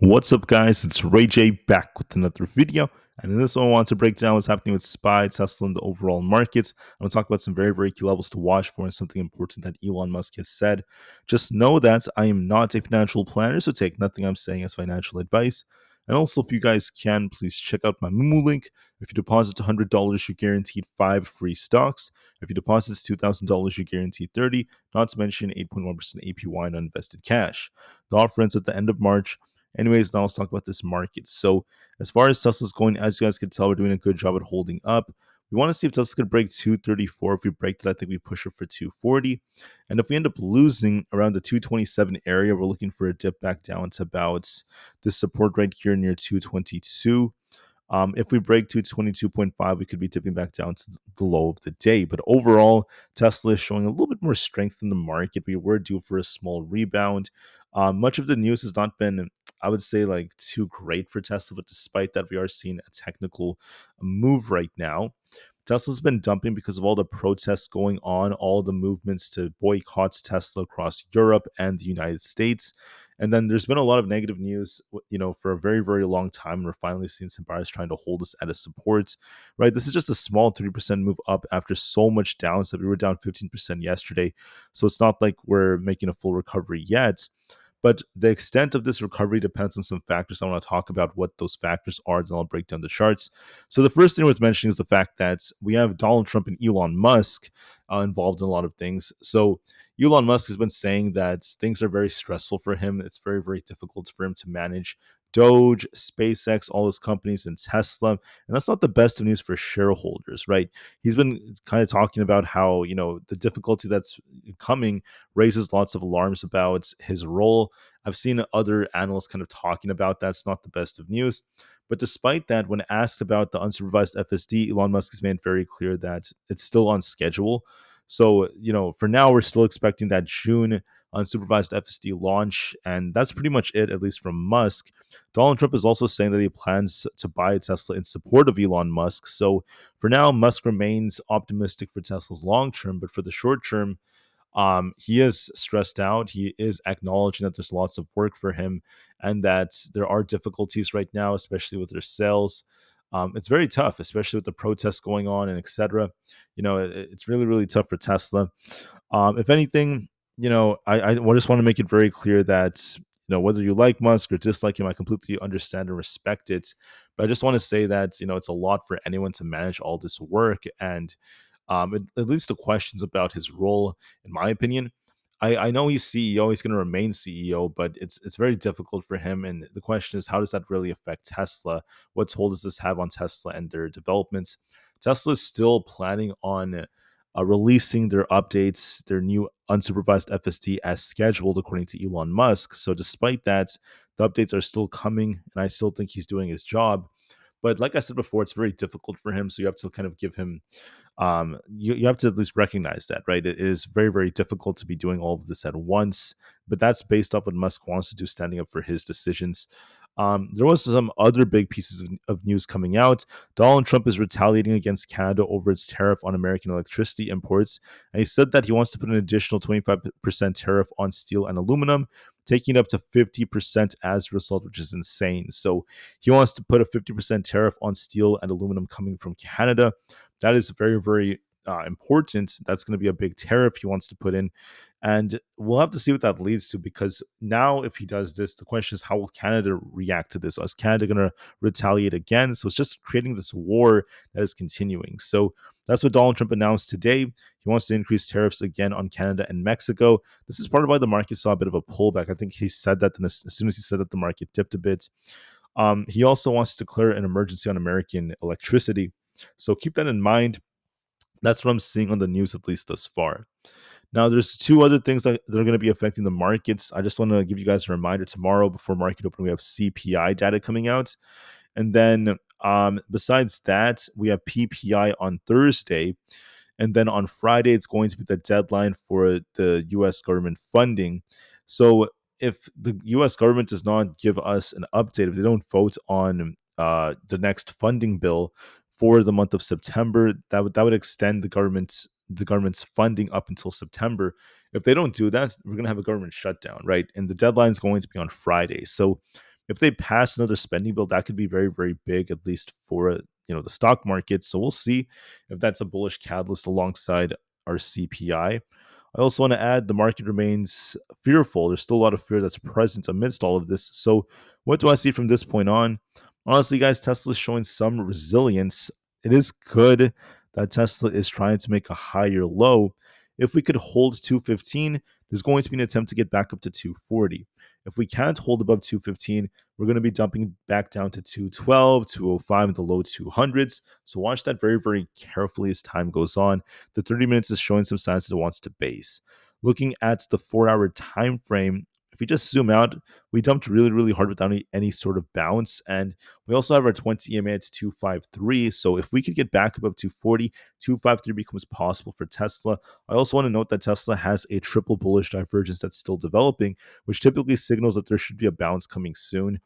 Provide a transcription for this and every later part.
What's up, guys? It's Ray J back with another video. And in this one, I want to break down what's happening with SPY, Tesla, and the overall markets. I'm going to talk about some very key levels to watch for and something important that Elon Musk has said. Just know that I am not a financial planner, so take nothing I'm saying as financial advice. And also, if you guys can, please check out my Moomoo link. If you deposit $100, you're guaranteed 5 free stocks. If you deposit $2,000, you're guaranteed 30, not to mention 8.1% APY on invested cash. The offer ends at the end of March. Anyways, now let's talk about this market. So, as far as Tesla's going, as you guys can tell, we're doing a good job at holding up. We want to see if Tesla could break 234. If we break that, I think we push it for 240. And if we end up losing around the 227 area, we're looking for a dip back down to about this support right here near 222. If we break 222.5, we could be dipping back down to the low of the day. But overall, Tesla is showing a little bit more strength in the market. We were due for a small rebound. Much of the news has not been, I would say, like too great for Tesla, but despite that, we are seeing a technical move right now. Tesla's been dumping because of all the protests going on, all the movements to boycott Tesla across Europe and the United States. And then there's been a lot of negative news, for a very long time. We're finally seeing some buyers trying to hold us at a support, right? This is just a small 3% move up after so much downside. We were down 15% yesterday. So it's not like we're making a full recovery yet. But the extent of this recovery depends on some factors. I want to talk about what those factors are, then I'll break down the charts. So the first thing worth mentioning is the fact that we have Donald Trump and Elon Musk involved in a lot of things. So Elon Musk has been saying that things are very stressful for him. It's very difficult for him to manage Doge, SpaceX, all his companies, and Tesla. And that's not the best of news for shareholders, right? He's been kind of talking about how, the difficulty that's coming raises lots of alarms about his role. I've seen other analysts kind of talking about that's not the best of news. But despite that, when asked about the unsupervised FSD, Elon Musk has made very clear that it's still on schedule. So, for now, we're still expecting that June unsupervised FSD launch, and that's pretty much it, at least from Musk. Donald Trump is also saying that he plans to buy Tesla in support of Elon Musk. So, for now, Musk remains optimistic for Tesla's long term, but for the short term, he is stressed out. He is acknowledging that there's lots of work for him and that there are difficulties right now, especially with their sales. It's very tough, especially with the protests going on and etc. It's really tough for Tesla. If anything, I just want to make it very clear that whether you like Musk or dislike him, I completely understand and respect it. But I just want to say that it's a lot for anyone to manage all this work, and it leads to questions about his role. In my opinion, I know he's CEO, he's going to remain CEO, but it's very difficult for him. And the question is, how does that really affect Tesla? What toll does this have on Tesla and their developments? Tesla is still planning on releasing their updates, their new unsupervised FSD as scheduled, according to Elon Musk. So despite that, the updates are still coming, and I still think he's doing his job. But like I said before, it's very difficult for him. So you have to kind of give him, you have to at least recognize that, right? It is very difficult to be doing all of this at once. But that's based off what Musk wants to do, standing up for his decisions. There was some other big pieces of news coming out. Donald Trump is retaliating against Canada over its tariff on American electricity imports. And he said that he wants to put an additional 25% tariff on steel and aluminum, taking it up to 50% as a result, which is insane. So he wants to put a 50% tariff on steel and aluminum coming from Canada. That is very important. That's going to be a big tariff he wants to put in. And we'll have to see what that leads to, because now if he does this, the question is, how will Canada react to this? Is Canada going to retaliate again? So it's just creating this war that is continuing. So that's what Donald Trump announced today. He wants to increase tariffs again on Canada and Mexico. This is part of why the market saw a bit of a pullback. I think he said that, and as soon as he said that, the market dipped a bit. He also wants to declare an emergency on American electricity. So keep that in mind. That's what I'm seeing on the news, at least thus far. Now, there's two other things that are going to be affecting the markets. I just want to give you guys a reminder. Tomorrow, before market open, we have CPI data coming out. And then besides that, we have PPI on Thursday. And then on Friday, it's going to be the deadline for the U.S. government funding. So if the U.S. government does not give us an update, if they don't vote on the next funding bill for the month of September, that would extend the government's funding up until September. If they don't do that, we're going to have a government shutdown, right? And the deadline is going to be on Friday. So If they pass another spending bill, that could be very, very big, at least for the stock market. So we'll see if that's a bullish catalyst alongside our CPI. I also want to add the market remains fearful. There's still a lot of fear that's present amidst all of this. So, what do I see from this point on? Honestly, guys, Tesla is showing some resilience. It is good that Tesla is trying to make a higher low. If we could hold 215, there's going to be an attempt to get back up to 240. If we can't hold above 215, we're going to be dumping back down to 212, 205, and the low 200s. So watch that very, very carefully as time goes on. The 30 minutes is showing some signs that it wants to base. Looking at the 4-hour time frame, if we just zoom out, we dumped really, really hard without any sort of bounce. And we also have our 20 EMA at 253. So if we could get back above 240, 253 becomes possible for Tesla. I also want to note that Tesla has a triple bullish divergence that's still developing, which typically signals that there should be a bounce coming soon.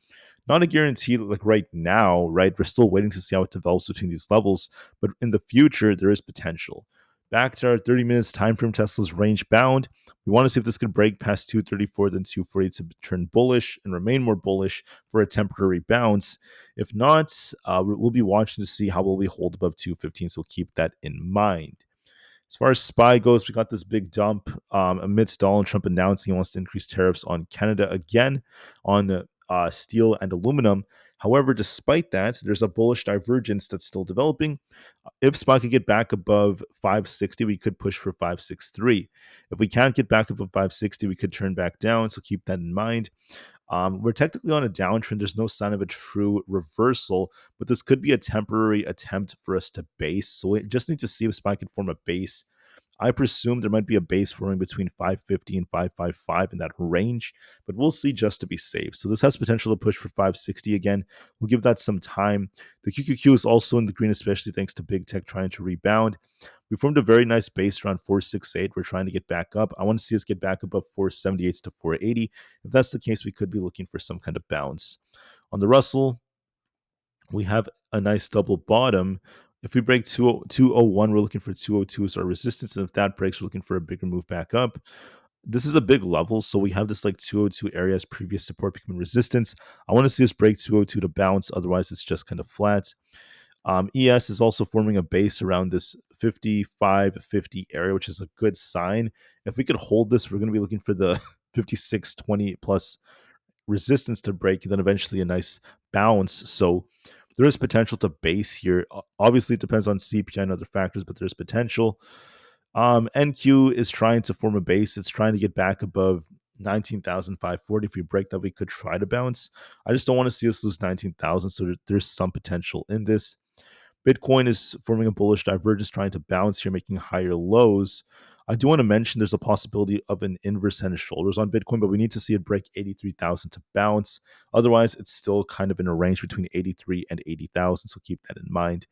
Not a guarantee like right now, right? We're still waiting to see how it develops between these levels, but in the future, there is potential. Back to our 30 minutes time frame, Tesla's range bound. We want to see if this could break past 234, then 240 to turn bullish and remain more bullish for a temporary bounce. If not, we'll be watching to see how will we hold above 215. So keep that in mind. As far as SPY goes, we got this big dump amidst Donald Trump announcing he wants to increase tariffs on Canada again on steel and aluminum. However, despite that, there's a bullish divergence that's still developing. If SPY could get back above 560, we could push for 563. If we can't get back above 560, we could turn back down. So keep that in mind. We're technically on a downtrend. There's no sign of a true reversal, but this could be a temporary attempt for us to base. So we just need to see if SPY can form a base. I presume there might be a base forming between 550 and 555 in that range, but we'll see just to be safe. So this has potential to push for 560 again. We'll give that some time. The QQQ is also in the green, especially thanks to big tech trying to rebound. We formed a very nice base around 468. We're trying to get back up. I want to see us get back above 478 to 480. If that's the case, we could be looking for some kind of bounce. On the Russell, we have a nice double bottom. If we break 201, we're looking for 202 as our resistance. And if that breaks, we're looking for a bigger move back up. This is a big level, so we have this like 202 area as previous support becoming resistance. I want to see us break 202 to bounce. Otherwise, it's just kind of flat. ES is also forming a base around this 55.50 area, which is a good sign. If we could hold this, we're going to be looking for the 56.20 plus resistance to break, and then eventually a nice bounce. So there is potential to base here. Obviously, it depends on CPI and other factors, but there's potential. NQ is trying to form a base. It's trying to get back above 19,540. If we break that, we could try to bounce. I just don't want to see us lose 19,000, so there's some potential in this. Bitcoin is forming a bullish divergence, trying to bounce here, making higher lows. I do want to mention there's a possibility of an inverse head and shoulders on Bitcoin, but we need to see it break 83,000 to bounce. Otherwise, it's still kind of in a range between 83 and 80,000, so keep that in mind.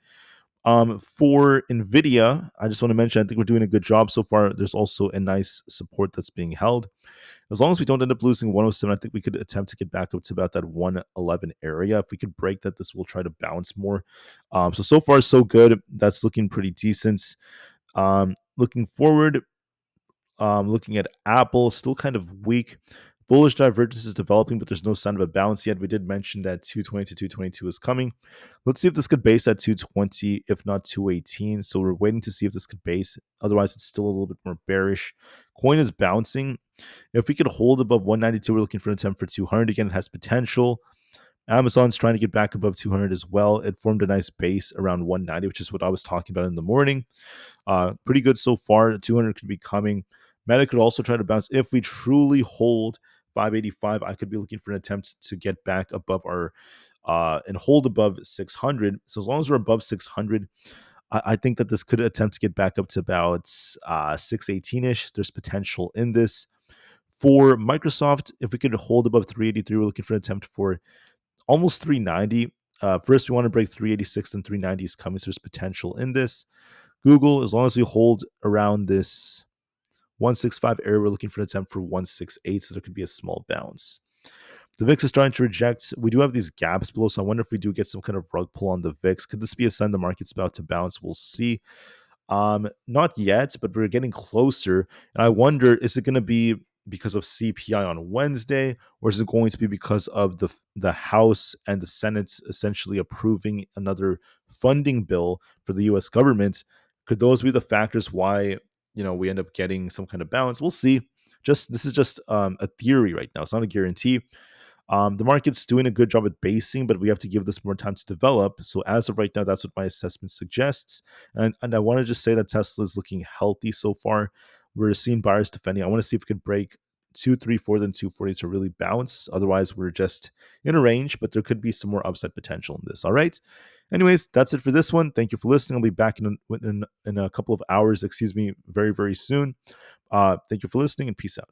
For Nvda, I just want to mention, I think we're doing a good job so far. There's also a nice support that's being held. As long as we don't end up losing 107, I think we could attempt to get back up to about that 111 area. If we could break that, this will try to bounce more. So far, so good. That's looking pretty decent. Looking forward, looking at Aapl, still kind of weak. Bullish divergence is developing, but there's no sign of a bounce yet. We did mention that 220 to 222 is coming. Let's see if this could base at 220, if not 218. So we're waiting to see if this could base. Otherwise, it's still a little bit more bearish. Coin is bouncing. If we could hold above 192, we're looking for an attempt for 200. Again, it has potential. Amazon's trying to get back above 200 as well. It formed a nice base around 190, which is what I was talking about in the morning. Pretty good so far. 200 could be coming. Meta could also try to bounce. If we truly hold 585, I could be looking for an attempt to get back above our and hold above 600. So as long as we're above 600, I think that this could attempt to get back up to about 618-ish. There's potential in this. For Microsoft, if we could hold above 383, we're looking for an attempt for almost 390. First, we want to break 386, then 390 is coming, so there's potential in this. Google, as long as we hold around this 165 area, we're looking for an attempt for 168, so there could be a small bounce. The VIX is starting to reject. We do have these gaps below, so I wonder if we do get some kind of rug pull on the VIX. Could this be a sign the market's about to bounce? We'll see. Not yet, but we're getting closer. And I wonder, is it going to be because of CPI on Wednesday, or is it going to be because of the House and the Senate essentially approving another funding bill for the U.S. government? Could those be the factors why we end up getting some kind of balance? We'll see. Just this is just a theory right now. It's not a guarantee. The market's doing a good job at basing, but we have to give this more time to develop. So as of right now, that's what my assessment suggests. And I want to just say that Tesla is looking healthy so far. We're seeing buyers defending. I want to see if we can break 234 then 240 to really bounce. Otherwise, we're just in a range, but there could be some more upside potential in this. All right. Anyways, that's it for this one. Thank you for listening. I'll be back in a couple of hours, very, very soon. Thank you for listening and peace out.